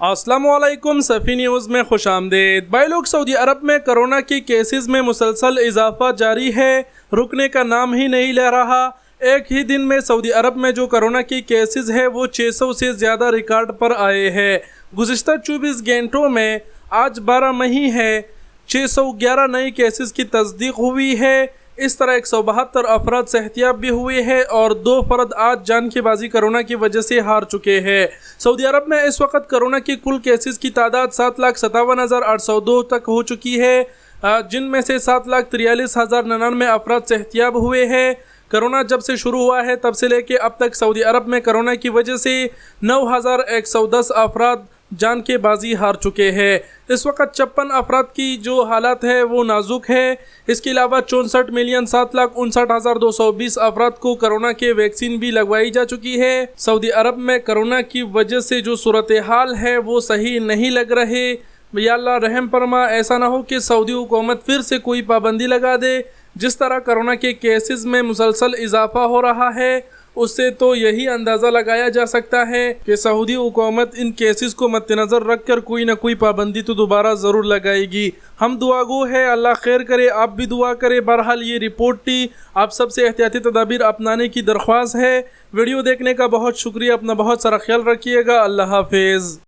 अस्सलाम वालेकुम सफ़ी न्यूज़ में खुश आमदेद। भाई लोग, सऊदी अरब में कोरोना की केसेस में मुसलसल इजाफा जारी है, रुकने का नाम ही नहीं ले रहा। एक ही दिन में सऊदी अरब में जो कोरोना की केसेस है वो 600 से ज़्यादा रिकॉर्ड पर आए हैं। गुज़िश्ता 24 घंटों में आज 12 मई है, 611 नए केसेस की तस्दीक हुई है। इस तरह 172 अफराद सेहतियाब भी हुए हैं और 2 फर्द आज जान की बाजी कोरोना की वजह से हार चुके हैं। सऊदी अरब में इस वक्त कोरोना की कुल केसेस की तादाद 7,57,802 तक हो चुकी है, जिनमें से 7,43,099 अफराद सेहतियाब हुए हैं। कोरोना जब से शुरू हुआ है तब से लेके अब तक सऊदी अरब में कोरोना की वजह से 9,110 अफराद जान के बाजी हार चुके हैं। इस वक्त 56 अफराद की जो हालत है वो नाजुक है। इसके अलावा 64,07,59,220 अफराद को कोरोना के वैक्सीन भी लगवाई जा चुकी है। सऊदी अरब में कोरोना की वजह से जो सूरत हाल है वो सही नहीं लग रहे। या अल्लाह रहम फरमा, ऐसा ना हो कि सऊदी हुकूमत फिर से कोई पाबंदी लगा दे। जिस तरह कोरोना के केसेस में मुसलसल इजाफा हो रहा है उससे तो यही अंदाज़ा लगाया जा सकता है कि सऊदी हुकूमत इन केसेस को मद्देनज़र रख कर कोई ना कोई पाबंदी तो दोबारा ज़रूर लगाएगी। हम दुआगो है, अल्लाह खैर करे, आप भी दुआ करें। बहरहाल ये रिपोर्ट थी, आप सबसे एहतियाती तदाबीर अपनाने की दरख्वास्त है। वीडियो देखने का बहुत शुक्रिया, अपना बहुत सारा ख्याल रखिएगा। अल्लाह हाफिज़।